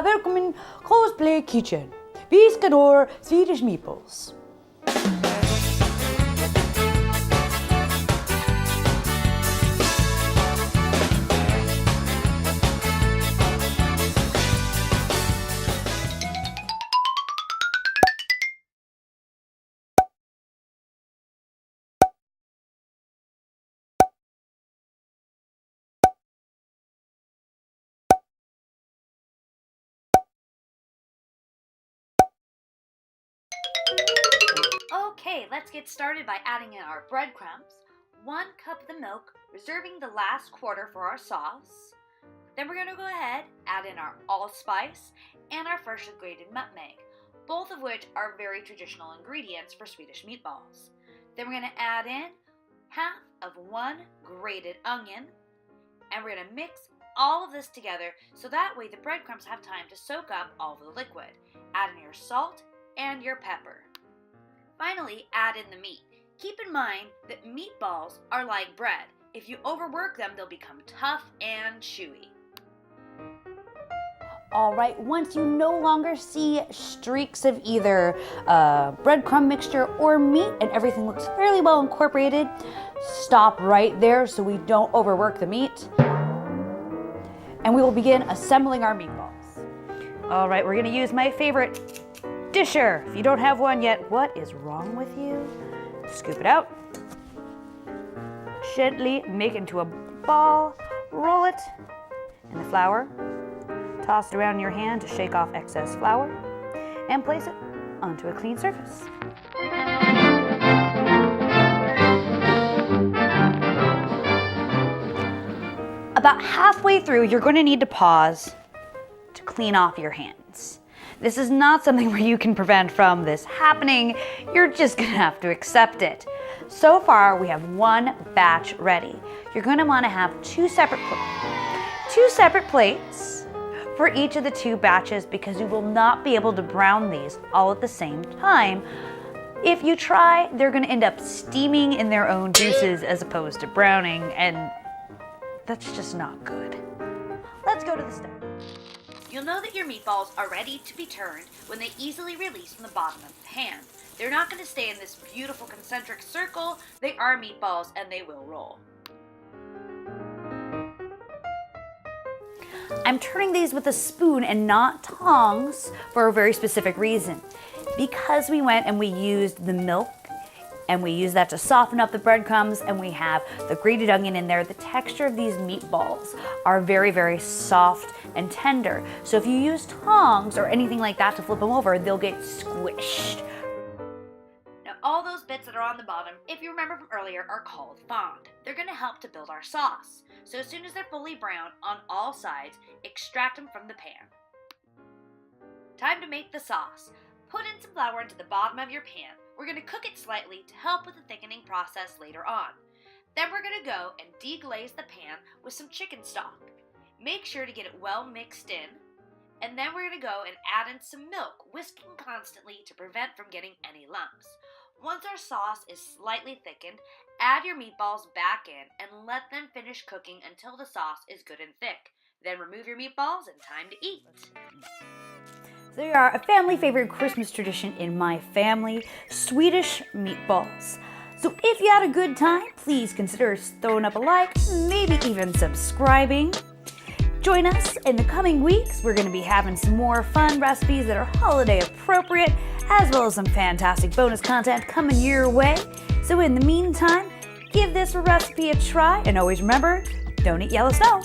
Welcome in Cosplay Kitchen. Vi ska då Swedish Meatballs. Okay, let's get started by adding in our breadcrumbs, 1 cup of the milk, reserving the last quarter for our sauce. Then we're going to go ahead, add in our allspice and our freshly grated nutmeg, both of which are very traditional ingredients for Swedish meatballs. Then we're going to add in half of 1 grated onion, and we're going to mix all of this together so that way the breadcrumbs have time to soak up all of the liquid. Add in your salt and your pepper. Finally, add in the meat. Keep in mind that meatballs are like bread. If you overwork them, they'll become tough and chewy. All right, once you no longer see streaks of either breadcrumb mixture or meat and everything looks fairly well incorporated, stop right there so we don't overwork the meat. And we will begin assembling our meatballs. All right, we're gonna use my favorite disher. If you don't have one yet, what is wrong with you? Scoop it out. Gently make it into a ball. Roll it in the flour. Toss it around in your hand to shake off excess flour. And place it onto a clean surface. About halfway through, you're going to need to pause to clean off your hands. This is not something where you can prevent from this happening. You're just gonna have to accept it. So far, we have 1 batch ready. You're gonna wanna have two separate plates for each of the 2 batches because you will not be able to brown these all at the same time. If you try, they're gonna end up steaming in their own juices as opposed to browning, and that's just not good. Let's go to the step. You'll know that your meatballs are ready to be turned when they easily release from the bottom of the pan. They're not going to stay in this beautiful concentric circle. They are meatballs and they will roll. I'm turning these with a spoon and not tongs for a very specific reason. Because we went and we used the milk and we use that to soften up the breadcrumbs, and we have the grated onion in there, the texture of these meatballs are very, very soft and tender. So if you use tongs or anything like that to flip them over, they'll get squished. Now all those bits that are on the bottom, if you remember from earlier, are called fond. They're going to help to build our sauce. So as soon as they're fully brown on all sides, extract them from the pan. Time to make the sauce. Put in some flour into the bottom of your pan. We're going to cook it slightly to help with the thickening process later on. Then we're going to go and deglaze the pan with some chicken stock. Make sure to get it well mixed in, and then we're going to go and add in some milk, whisking constantly to prevent from getting any lumps. Once our sauce is slightly thickened, add your meatballs back in and let them finish cooking until the sauce is good and thick. Then remove your meatballs and time to eat. They are a family favorite Christmas tradition in my family, Swedish meatballs. So if you had a good time, please consider throwing up a like, maybe even subscribing. Join us in the coming weeks. We're going to be having some more fun recipes that are holiday appropriate, as well as some fantastic bonus content coming your way. So in the meantime, give this recipe a try, and always remember, don't eat yellow snow.